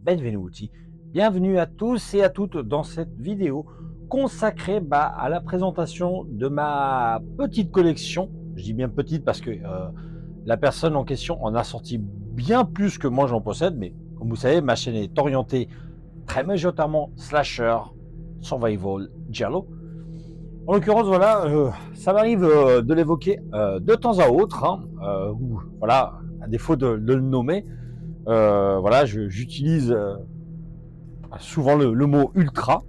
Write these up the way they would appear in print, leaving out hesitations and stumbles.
benvenuti, bienvenue à tous et à toutes dans cette vidéo consacrée à la présentation de ma petite collection. Je dis bien petite parce que la personne en question en a sorti bien plus que moi j'en possède, mais comme vous savez, ma chaîne est orientée très majoritairement slasher, survival, giallo. En l'occurrence, voilà, ça m'arrive de l'évoquer de temps à autre, ou voilà, à défaut de le nommer. Voilà, j'utilise souvent le mot ultra.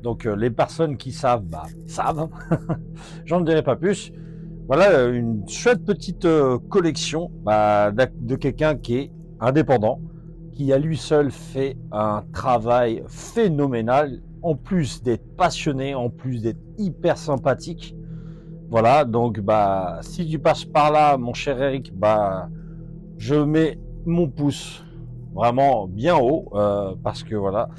Donc les personnes qui savent, savent. J'en dirai pas plus. Voilà une chouette petite collection de quelqu'un qui est indépendant, qui à lui seul fait un travail phénoménal, en plus d'être passionné, en plus d'être hyper sympathique. Voilà, donc si tu passes par là, mon cher Eric, je mets mon pouce vraiment bien haut parce que voilà,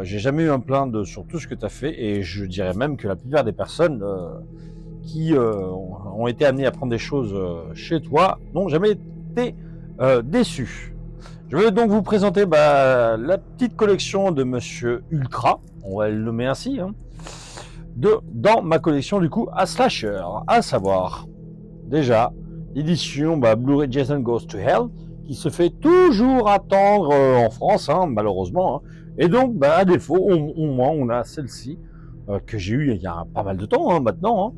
j'ai jamais eu un plainte sur tout ce que tu as fait et je dirais même que la plupart des personnes qui ont été amenées à prendre des choses chez toi n'ont jamais été déçues. Je vais donc vous présenter la petite collection de Monsieur Ultra, on va le nommer ainsi, dans ma collection du coup à slasher, à savoir déjà l'édition Blu-ray Jason Goes to Hell, qui se fait toujours attendre en France, malheureusement. Et donc, à défaut, au moins, on a celle-ci, que j'ai eue il y a pas mal de temps maintenant,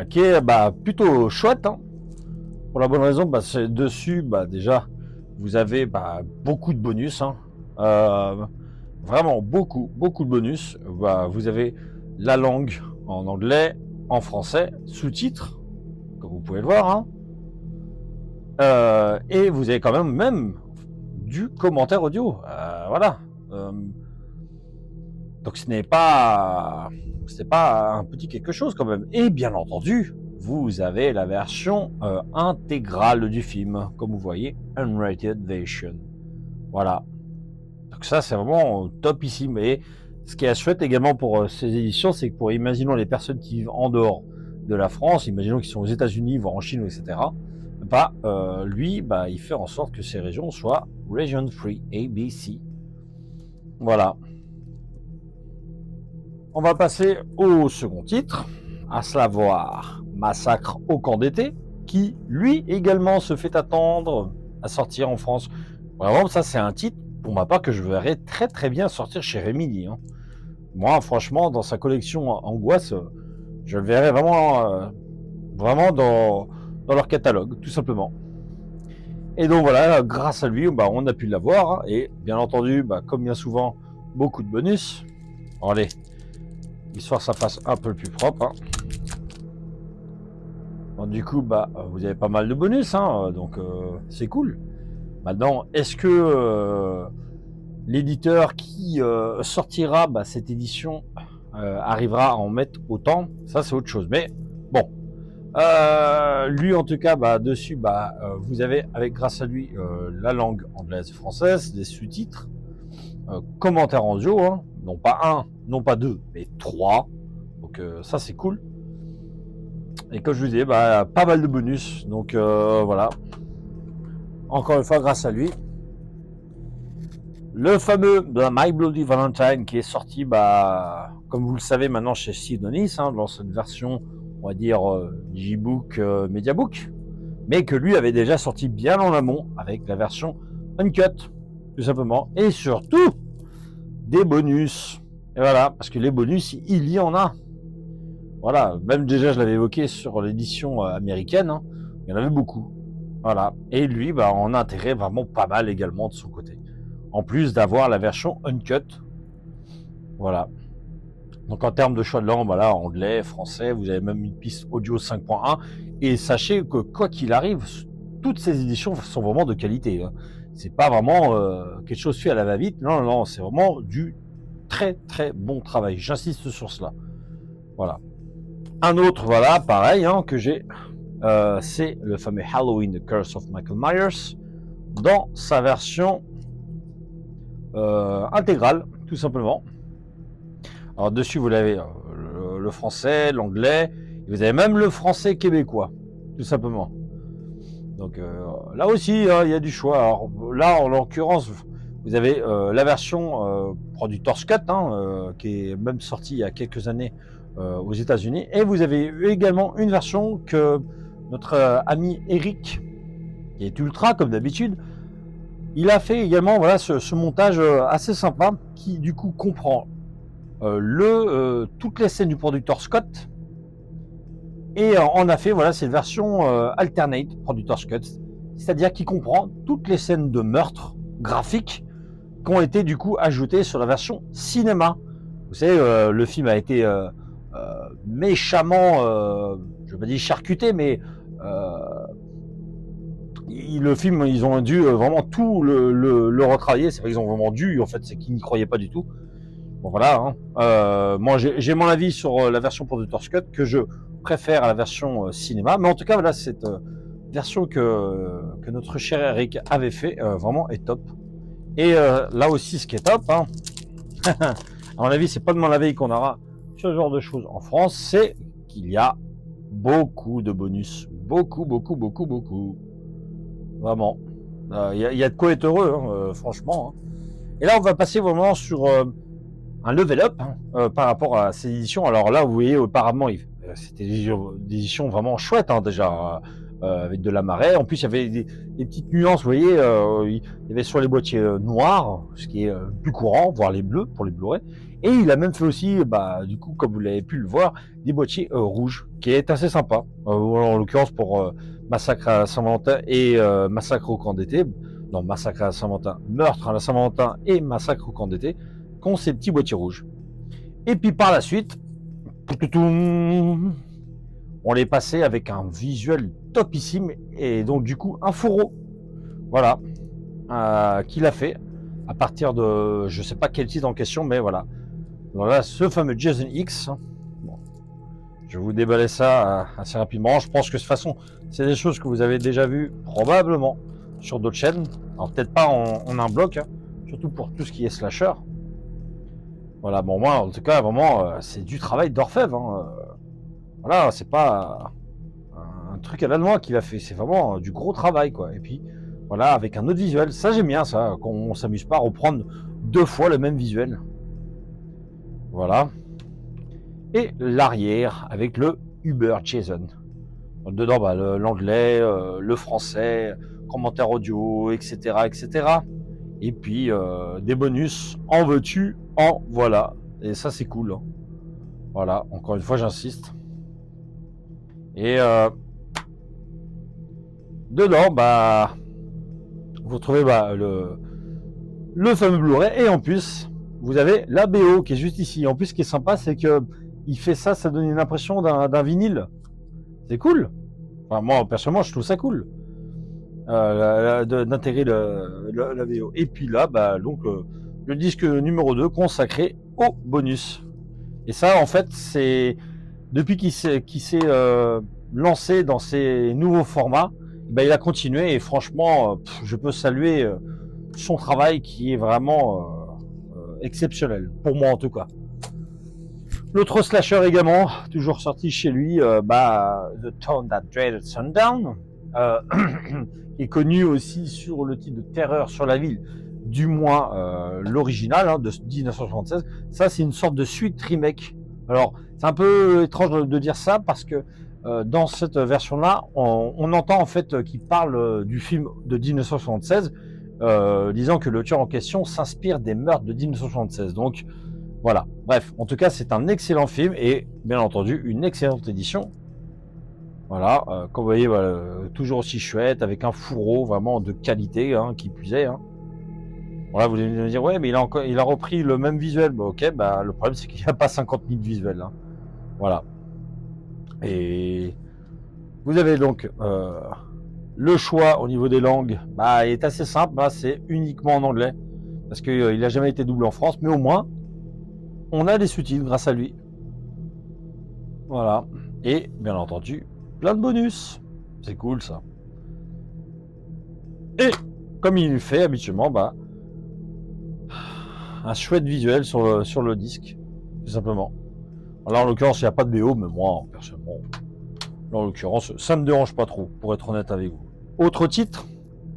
qui est plutôt chouette, pour la bonne raison, c'est dessus, déjà, vous avez beaucoup de bonus, vraiment beaucoup de bonus. Vous avez la langue en anglais, en français, sous-titres, comme vous pouvez le voir, et vous avez quand même du commentaire audio, voilà. Donc ce n'est pas un petit quelque chose quand même. Et bien entendu, vous avez la version intégrale du film, comme vous voyez, unrated version. Voilà. Donc ça, c'est vraiment topissime. Et ce qui est chouette également pour ces éditions, c'est que imaginons les personnes qui vivent en dehors de la France, imaginons qu'ils sont aux États-Unis, voire en Chine, etc. Lui, il fait en sorte que ces régions soient region free, ABC. Voilà. On va passer au second titre, à savoir Massacre au camp d'été, qui lui également se fait attendre à sortir en France. Vraiment, ça c'est un titre pour ma part que je verrais très très bien sortir chez Remedy. Moi, franchement, dans sa collection Angoisse, je le verrais vraiment dans leur catalogue, tout simplement. Et donc voilà, grâce à lui, on a pu l'avoir. Et bien entendu, comme bien souvent, beaucoup de bonus. Bon, allez, histoire que ça fasse un peu plus propre. Donc, du coup, vous avez pas mal de bonus, donc c'est cool. Maintenant, est-ce que l'éditeur qui sortira cette édition arrivera à en mettre autant? Ça, c'est autre chose. Mais bon, lui en tout cas, dessus, vous avez grâce à lui la langue anglaise et française, des sous-titres, commentaires en audio, non pas un, non pas deux, mais trois. Donc ça c'est cool. Et comme je vous disais, pas mal de bonus. Donc voilà. Encore une fois, grâce à lui. Le fameux My Bloody Valentine qui est sorti, comme vous le savez maintenant chez Sidonis, dans cette version, on va dire, Digibook, Mediabook, mais que lui avait déjà sorti bien en amont avec la version Uncut, tout simplement. Et surtout, des bonus. Et voilà, parce que les bonus, il y en a. Voilà, même déjà je l'avais évoqué sur l'édition américaine, il y en avait beaucoup. Voilà, et lui, en a intérêt vraiment pas mal également de son côté. En plus d'avoir la version uncut. Voilà. Donc en termes de choix de langue, anglais, français, vous avez même une piste audio 5.1. Et sachez que quoi qu'il arrive, toutes ces éditions sont vraiment de qualité. C'est pas vraiment quelque chose fait à la va-vite. Non, c'est vraiment du très très bon travail. J'insiste sur cela. Voilà. Un autre, pareil, que j'ai, c'est le fameux Halloween The Curse of Michael Myers dans sa version intégrale, tout simplement. Alors dessus, vous l'avez le français, l'anglais, et vous avez même le français québécois, tout simplement. Donc là aussi, hein, il y a du choix. Alors là, en l'occurrence, vous avez la version Productor's Cut, hein, qui est même sortie il y a quelques années aux États-Unis, et vous avez également une version que notre ami Eric, qui est ultra comme d'habitude, il a fait également voilà ce montage assez sympa qui du coup comprend toutes les scènes du Productor's Cut, et on a fait voilà cette version alternate Productor's Cut, c'est-à-dire qui comprend toutes les scènes de meurtre graphiques qui ont été du coup ajoutées sur la version cinéma. Vous savez, le film a été méchamment, je vais pas dire charcuté, mais le film, ils ont dû vraiment tout le retravailler. C'est vrai qu'ils ont vraiment dû, en fait, c'est qu'ils n'y croyaient pas du tout. Bon voilà, hein. Moi j'ai mon avis sur la version Productor's Cut que je préfère à la version cinéma, mais en tout cas voilà, cette version que notre cher Eric avait fait vraiment est top. Et là aussi ce qui est top, hein, à mon avis c'est pas demain la veille qu'on aura ce genre de choses en France, c'est qu'il y a beaucoup de bonus, beaucoup, vraiment. Il y a de quoi être heureux, hein, franchement. Hein. Et là on va passer vraiment sur un level up hein, par rapport à ces éditions. Alors là, vous voyez, apparemment, c'était des éditions vraiment chouettes hein, déjà, avec de la marée. En plus, il y avait des petites nuances, vous voyez, il y avait sur les boîtiers noirs, ce qui est plus courant, voire les bleus pour les Blu-ray. Et il a même fait aussi, bah, du coup, comme vous l'avez pu le voir, des boîtiers rouges, qui est assez sympa. En l'occurrence pour Massacre à Saint-Valentin et Massacre au camp d'été. Non, Massacre à Saint-Valentin, Meurtre à la Saint-Valentin et Massacre au camp d'été. Qu'ont ces petits boîtiers rouges. Et puis par la suite, on les passait avec un visuel topissime et donc du coup un fourreau. Voilà, qu'il a fait à partir de, je sais pas quel titre en question, mais voilà. Voilà ce fameux Jason X. Bon, je vais vous déballer ça assez rapidement. Je pense que de toute façon, c'est des choses que vous avez déjà vues probablement sur d'autres chaînes. Alors peut-être pas en un bloc, hein, surtout pour tout ce qui est slasher. Voilà, bon moi en tout cas vraiment c'est du travail d'orfèvre. Hein. Voilà, c'est pas un truc à la noix qu'il a fait, c'est vraiment du gros travail quoi. Et puis voilà, avec un autre visuel, ça j'aime bien ça, qu'on s'amuse pas à reprendre deux fois le même visuel. Voilà. Et l'arrière avec le Uber Jason. Dedans bah, l'anglais, le français, commentaire audio, etc. etc. Et puis des bonus, en veux-tu, en voilà. Et ça c'est cool. Hein. Voilà, encore une fois j'insiste. Et dedans, bah, vous retrouvez bah, le fameux Blu-ray. Et en plus, vous avez la BO qui est juste ici. En plus, ce qui est sympa, c'est que il fait ça, ça donne une impression d'un vinyle. C'est cool. Enfin, moi, personnellement, je trouve ça cool. D'intégrer la VO. Et puis là, bah, donc, le disque numéro 2 consacré au bonus. Et ça, en fait, c'est depuis qu'il s'est lancé dans ces nouveaux formats, bah, il a continué et franchement, je peux saluer son travail qui est vraiment exceptionnel, pour moi en tout cas. L'autre slasher également, toujours sorti chez lui, bah, The Town That Dreaded Sundown, qui est connu aussi sur le titre de Terreur sur la ville, du moins l'original hein, de 1976. Ça, c'est une sorte de suite remake. Alors, c'est un peu étrange de dire ça parce que dans cette version-là, on entend en fait qu'il parle du film de 1976, disant que le tueur en question s'inspire des meurtres de 1976. Donc, voilà. Bref, en tout cas, c'est un excellent film et bien entendu une excellente édition. Voilà, comme vous voyez, voilà, toujours aussi chouette, avec un fourreau vraiment de qualité, hein, qui puisait. Hein. Voilà, vous allez me dire, ouais, mais il a repris le même visuel. Bah, ok, bah, le problème, c'est qu'il n'y a pas 50 000 visuels. Hein. Voilà. Et vous avez donc le choix au niveau des langues, bah, est assez simple, bah, c'est uniquement en anglais, parce qu'il n'a jamais été doublé en France, mais au moins, on a des sous-titres grâce à lui. Voilà. Et, bien entendu, plein de bonus. C'est cool, ça. Et, comme il fait habituellement, bah, un chouette visuel sur le disque, tout simplement. Alors, en l'occurrence, il n'y a pas de BO, mais moi, personnellement, là, en l'occurrence, ça me dérange pas trop, pour être honnête avec vous. Autre titre,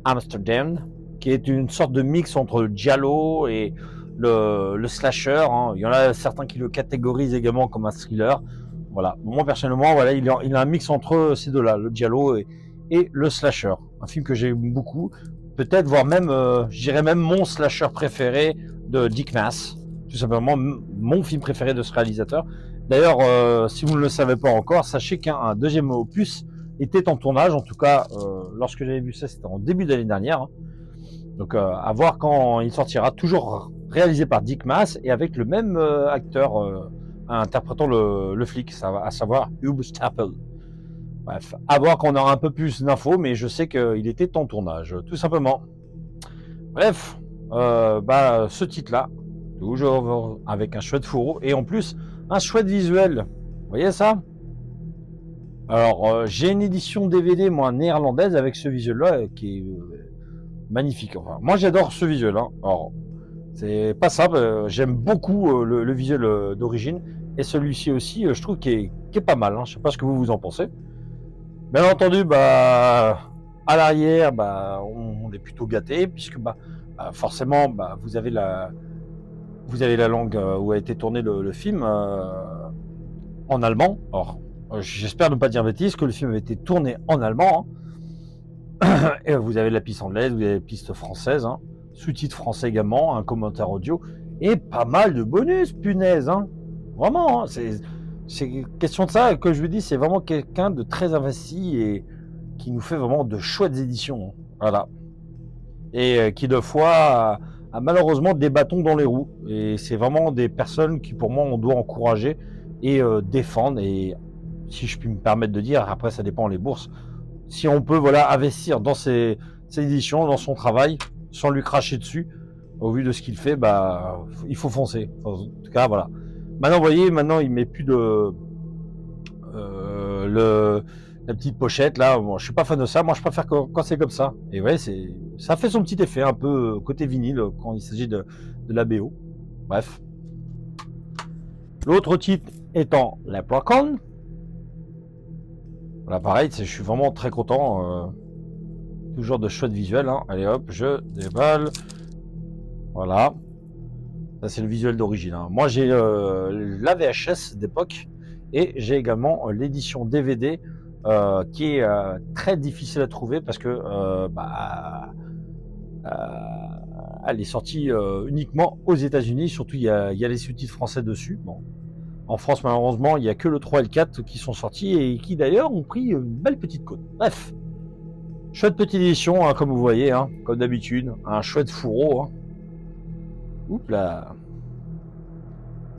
Amsterdam, qui est une sorte de mix entre le giallo et le slasher. Hein. Il y en a certains qui le catégorisent également comme un thriller. Voilà. Moi personnellement, voilà, il a un mix entre ces deux-là, le giallo et le slasher. Un film que j'aime beaucoup, peut-être voire même, je dirais même mon slasher préféré de Dick Maas. Tout simplement mon film préféré de ce réalisateur. D'ailleurs, si vous ne le savez pas encore, sachez qu'un deuxième opus était en tournage. En tout cas, lorsque j'avais vu ça, c'était en début d'année dernière. Hein. Donc, à voir quand il sortira. Toujours réalisé par Dick Maas et avec le même acteur interprétant le flic, à savoir Hugh Staple. Bref, à voir qu'on aura un peu plus d'infos, mais je sais qu'il était en tournage, tout simplement. Bref, ce titre-là, toujours avec un chouette fourreau et en plus un chouette visuel. Vous voyez ça? Alors, j'ai une édition DVD, moi, néerlandaise, avec ce visuel-là, qui est magnifique. Enfin, moi, j'adore ce visuel. Hein. Alors, c'est pas simple. J'aime beaucoup le visuel d'origine. Et celui-ci aussi, je trouve qu'il est pas mal. Hein. Je sais pas ce que vous en pensez. Bien entendu, à l'arrière, on est plutôt gâté, puisque forcément, vous avez la langue où a été tourné le film en allemand. Alors, j'espère ne pas dire bêtise que le film avait été tourné en allemand. Hein. Et vous avez la piste anglaise, vous avez la piste française, hein. Sous-titres français également, un commentaire audio et pas mal de bonus, punaise. Hein. Vraiment, hein, c'est question de ça que je vous dis, c'est vraiment quelqu'un de très investi et qui nous fait vraiment de chouettes éditions. Hein. Voilà. Et qui de fois a malheureusement des bâtons dans les roues. Et c'est vraiment des personnes qui pour moi on doit encourager et défendre. Et si je puis me permettre de dire, après ça dépend les bourses, si on peut investir dans ses éditions, dans son travail, sans lui cracher dessus, au vu de ce qu'il fait, il faut foncer. Enfin, en tout cas, voilà. Maintenant, vous voyez, il met plus de la petite pochette là. Bon, je suis pas fan de ça. Moi, je préfère quand c'est comme ça. Et ouais, ça fait son petit effet un peu côté vinyle quand il s'agit de la BO. Bref. L'autre titre étant Leprechaun. Voilà, pareil, je suis vraiment très content. Toujours de chouette visuel. Hein. Allez hop, je déballe. Voilà. Ça, c'est le visuel d'origine. Hein. Moi, j'ai la VHS d'époque et j'ai également l'édition DVD qui est très difficile à trouver parce que elle est sortie uniquement aux États-Unis. Surtout, il y a les sous-titres français dessus. Bon. En France, malheureusement, il n'y a que le 3 et le 4 qui sont sortis et qui d'ailleurs ont pris une belle petite cote. Bref, chouette petite édition, hein, comme vous voyez, hein, comme d'habitude, un chouette fourreau. Hein. Oups là.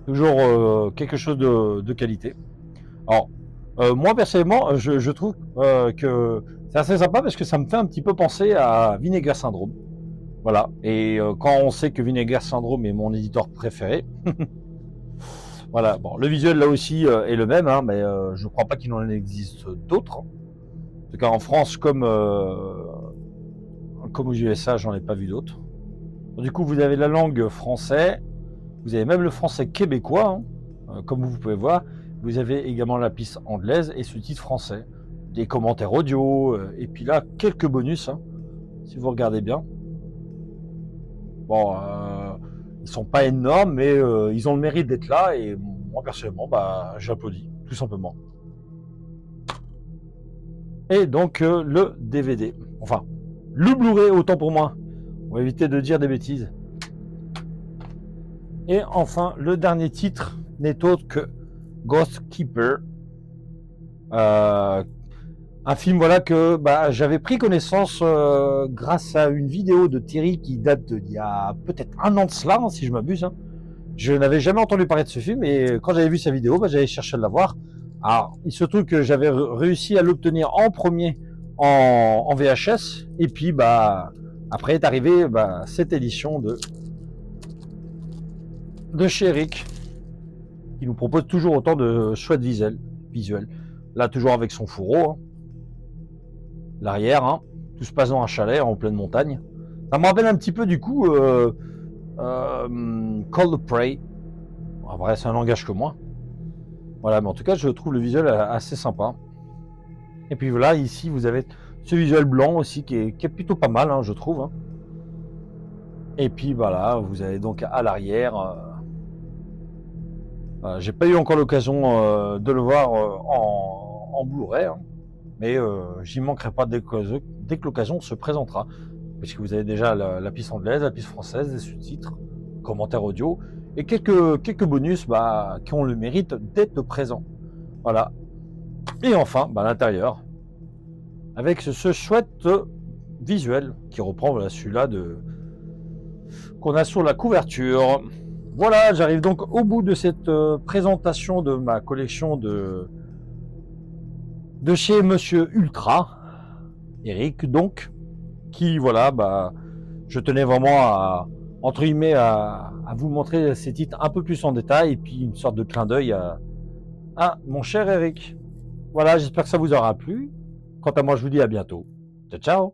Toujours quelque chose de qualité. Alors, moi personnellement, je trouve que c'est assez sympa parce que ça me fait un petit peu penser à Vinegar Syndrome. Voilà. Et quand on sait que Vinegar Syndrome est mon éditeur préféré. Voilà, bon, le visuel là aussi est le même, hein, mais je ne crois pas qu'il en existe d'autres. En tout cas, en France, comme aux USA, j'en ai pas vu d'autres. Du coup, vous avez la langue français, vous avez même le français québécois, hein, comme vous pouvez voir. Vous avez également la piste anglaise et sous-titres français, des commentaires audio, et puis là, quelques bonus, hein, si vous regardez bien. Bon, ils sont pas énormes, mais ils ont le mérite d'être là, et moi, personnellement, j'applaudis, tout simplement. Et donc, le DVD. Enfin, le Blu-ray, autant pour moi. On va éviter de dire des bêtises. Et enfin, le dernier titre n'est autre que Ghost Keeper. Un film que j'avais pris connaissance grâce à une vidéo de Thierry qui date d'il y a peut-être un an de cela, hein, si je m'abuse. Hein. Je n'avais jamais entendu parler de ce film et quand j'avais vu sa vidéo, j'avais cherché à la voir. Alors, il se trouve que j'avais réussi à l'obtenir en premier en VHS et puis après est arrivée cette édition de chez Eric qui nous propose toujours autant de chouettes visuels. Là, toujours avec son fourreau. Hein. L'arrière, hein. Tout se passe dans un chalet en pleine montagne. Ça me rappelle un petit peu du coup Call the Prey. Après, c'est un langage que moi. Voilà, mais en tout cas, je trouve le visuel assez sympa. Et puis voilà, ici, vous avez ce visuel blanc aussi qui est plutôt pas mal, hein, je trouve, hein. Et puis voilà, vous avez donc à l'arrière, j'ai pas eu encore l'occasion de le voir en Blu-ray, hein, mais j'y manquerai pas dès que l'occasion se présentera, puisque vous avez déjà la piste anglaise, la piste française, des sous-titres, commentaires audio, et quelques bonus qui ont le mérite d'être présents. Voilà. Et enfin, l'intérieur, avec ce chouette visuel qui reprend celui-là qu'on a sur la couverture. Voilà, j'arrive donc au bout de cette présentation de ma collection de chez Monsieur Ultra, Eric donc, qui voilà, je tenais vraiment entre guillemets à vous montrer ces titres un peu plus en détail et puis une sorte de clin d'œil à mon cher Eric. Voilà, j'espère que ça vous aura plu. Quant à moi, je vous dis à bientôt. Ciao, ciao!